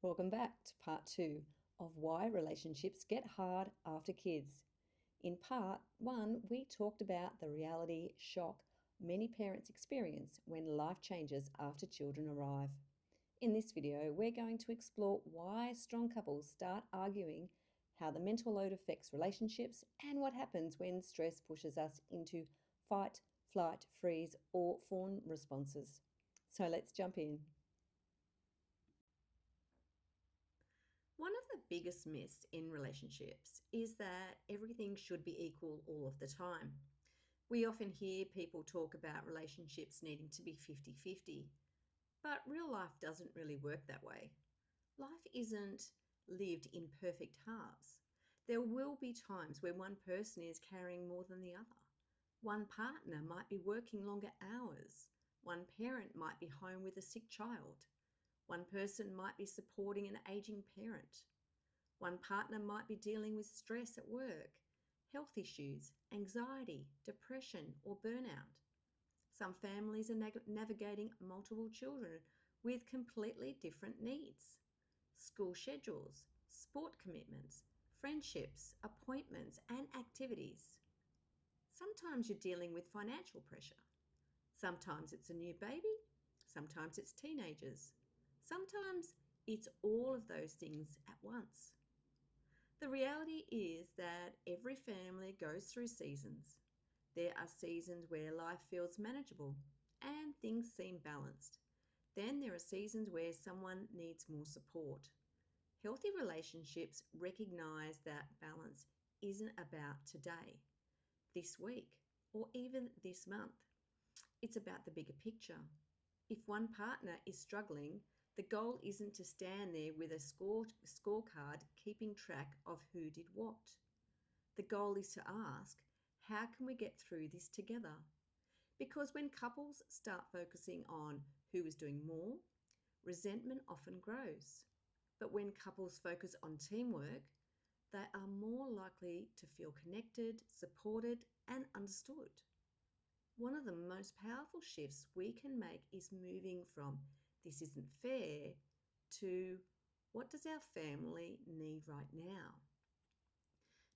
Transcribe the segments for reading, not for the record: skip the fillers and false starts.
Welcome back to part 2 of why relationships get hard after kids. In part 1, we talked about the reality shock many parents experience when life changes after children arrive. In this video, we're going to explore why strong couples start arguing, how the mental load affects relationships, and what happens when stress pushes us into fight, flight, freeze, or fawn responses. So let's jump in. One of the biggest myths in relationships is that everything should be equal all of the time. We often hear people talk about relationships needing to be 50-50, but real life doesn't really work that way. Life isn't lived in perfect halves. There will be times where one person is carrying more than the other. One partner might be working longer hours. One parent might be home with a sick child. One person might be supporting an aging parent. One partner might be dealing with stress at work, health issues, anxiety, depression, or burnout. Some families are navigating multiple children with completely different needs. School schedules, sport commitments, friendships, appointments, and activities. Sometimes you're dealing with financial pressure. Sometimes it's a new baby. Sometimes it's teenagers. Sometimes it's all of those things at once. The reality is that every family goes through seasons. There are seasons where life feels manageable and things seem balanced. Then there are seasons where someone needs more support. Healthy relationships recognize that balance isn't about today, this week, or even this month. It's about the bigger picture. If one partner is struggling, the goal isn't to stand there with a scorecard keeping track of who did what. The goal is to ask, how can we get through this together? Because when couples start focusing on who is doing more, resentment often grows. But when couples focus on teamwork, they are more likely to feel connected, supported, and understood. One of the most powerful shifts we can make is moving from this isn't fair to what does our family need right now?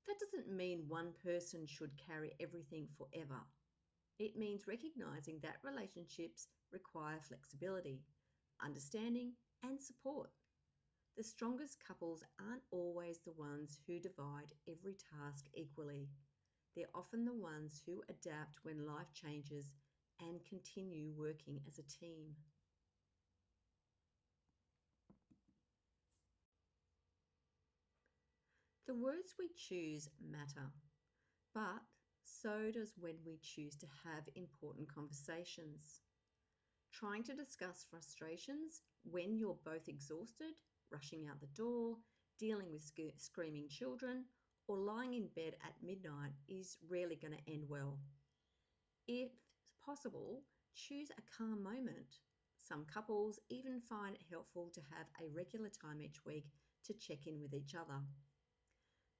That doesn't mean one person should carry everything forever. It means recognizing that relationships require flexibility, understanding, and support. The strongest couples aren't always the ones who divide every task equally. They're often the ones who adapt when life changes and continue working as a team. The words we choose matter, but so does when we choose to have important conversations. Trying to discuss frustrations when you're both exhausted, rushing out the door, dealing with screaming children, or lying in bed at midnight is rarely going to end well. If possible, choose a calm moment. Some couples even find it helpful to have a regular time each week to check in with each other.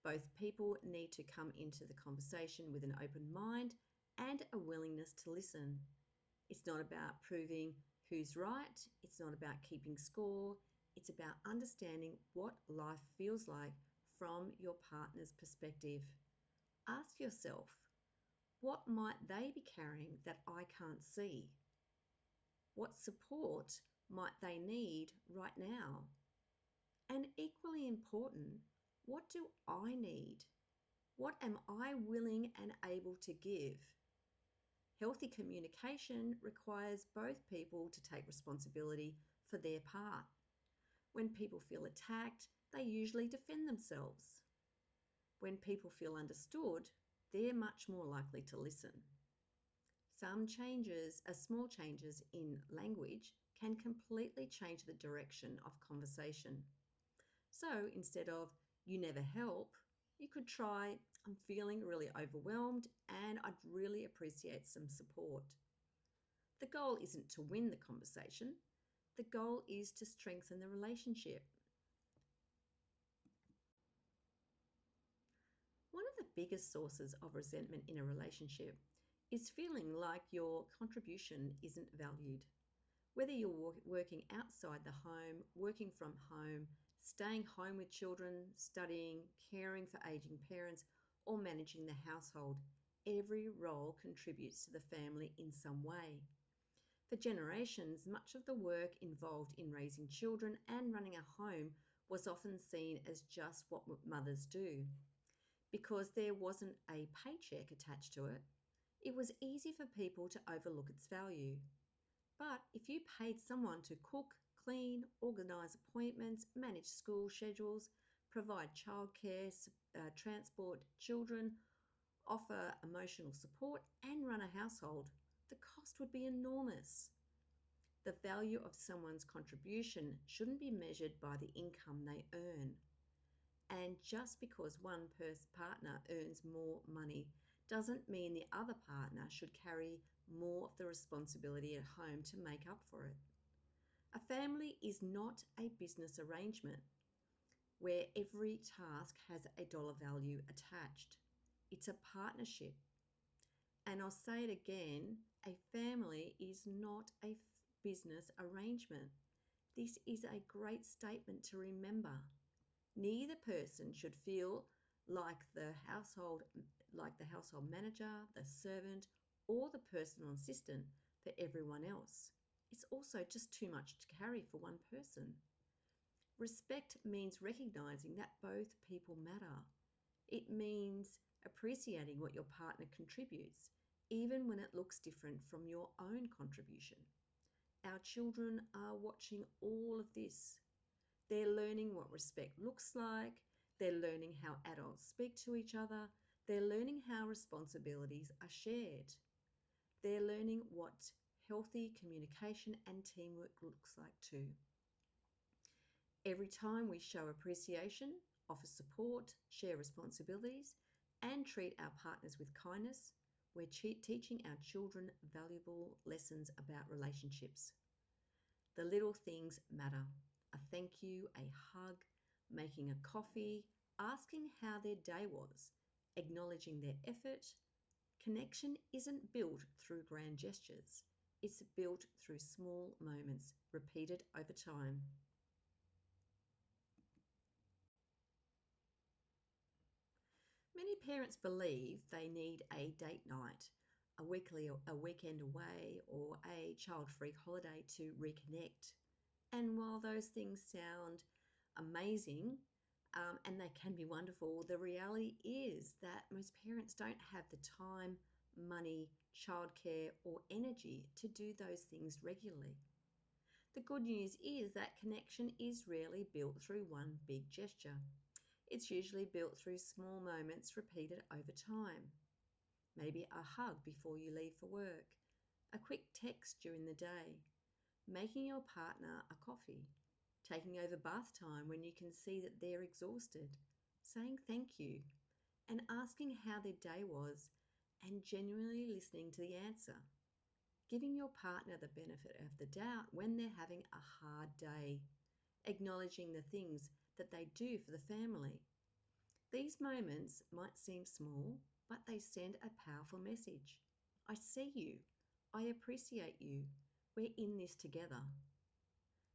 Both people need to come into the conversation with an open mind and a willingness to listen. It's not about proving who's right. It's not about keeping score. It's about understanding what life feels like from your partner's perspective. Ask yourself, what might they be carrying that I can't see? What support might they need right now? And equally important, what do I need? What am I willing and able to give? Healthy communication requires both people to take responsibility for their part. When people feel attacked, they usually defend themselves. When people feel understood, they're much more likely to listen. Small changes in language can completely change the direction of conversation. So instead of, you never help, you could try, I'm feeling really overwhelmed and I'd really appreciate some support. The goal isn't to win the conversation. The goal is to strengthen the relationship. One of the biggest sources of resentment in a relationship is feeling like your contribution isn't valued. Whether you're working outside the home, working from home, staying home with children, studying, caring for aging parents, or managing the household, every role contributes to the family in some way. For generations, much of the work involved in raising children and running a home was often seen as just what mothers do. Because there wasn't a paycheck attached to it, it was easy for people to overlook its value. But if you paid someone to cook, clean, organise appointments, manage school schedules, provide childcare, transport children, offer emotional support, and run a household, the cost would be enormous. The value of someone's contribution shouldn't be measured by the income they earn. And just because one partner earns more money doesn't mean the other partner should carry more of the responsibility at home to make up for it. A family is not a business arrangement where every task has a dollar value attached. It's a partnership. And I'll say it again, a family is not a business arrangement. This is a great statement to remember. Neither person should feel like the household manager, the servant, or the personal assistant for everyone else. It's also just too much to carry for one person. Respect means recognizing that both people matter. It means appreciating what your partner contributes, even when it looks different from your own contribution. Our children are watching all of this. They're learning what respect looks like. They're learning how adults speak to each other. They're learning how responsibilities are shared. They're learning what healthy communication and teamwork looks like too. Every time we show appreciation, offer support, share responsibilities, and treat our partners with kindness, we're teaching our children valuable lessons about relationships. The little things matter. A thank you, a hug, making a coffee, asking how their day was, acknowledging their effort. Connection isn't built through grand gestures. It's built through small moments repeated over time. Many parents believe they need a date night, a weekend away, or a child-free holiday to reconnect. And while those things sound amazing, and they can be wonderful, the reality is that most parents don't have the time, money, childcare, or energy to do those things regularly. The good news is that connection is rarely built through one big gesture. It's usually built through small moments repeated over time. Maybe a hug before you leave for work, a quick text during the day, making your partner a coffee, taking over bath time when you can see that they're exhausted, saying thank you, and asking how their day was and genuinely listening to the answer. Giving your partner the benefit of the doubt when they're having a hard day, acknowledging the things that they do for the family. These moments might seem small, but they send a powerful message. I see you. I appreciate you. We're in this together.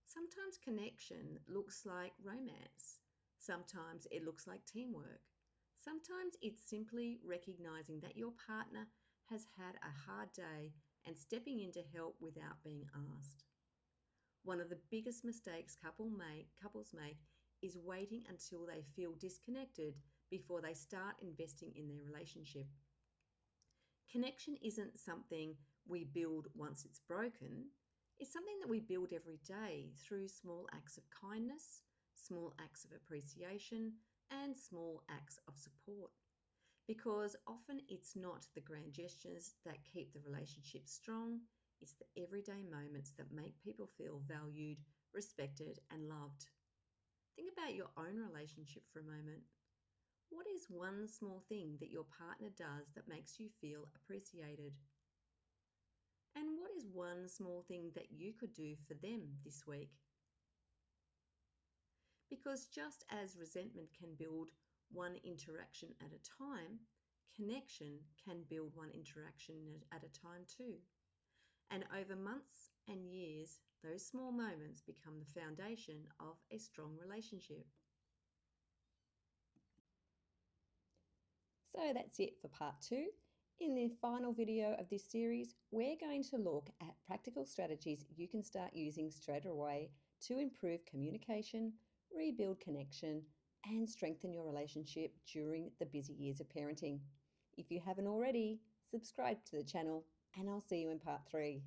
Sometimes connection looks like romance. Sometimes it looks like teamwork. Sometimes it's simply recognizing that your partner has had a hard day and stepping in to help without being asked. One of the biggest mistakes couples make is waiting until they feel disconnected before they start investing in their relationship. Connection isn't something we build once it's broken. It's something that we build every day through small acts of kindness, small acts of appreciation, and small acts of support. Because often it's not the grand gestures that keep the relationship strong, it's the everyday moments that make people feel valued, respected, and loved. Think about your own relationship for a moment. What is one small thing that your partner does that makes you feel appreciated? And what is one small thing that you could do for them this week? Because just as resentment can build one interaction at a time, connection can build one interaction at a time too. And over months and years, Those small moments become the foundation of a strong relationship. So that's it for part 2. In the final video of this series, we're going to look at practical strategies you can start using straight away to improve communication, rebuild connection, and strengthen your relationship during the busy years of parenting. If you haven't already, subscribe to the channel, and I'll see you in part 3.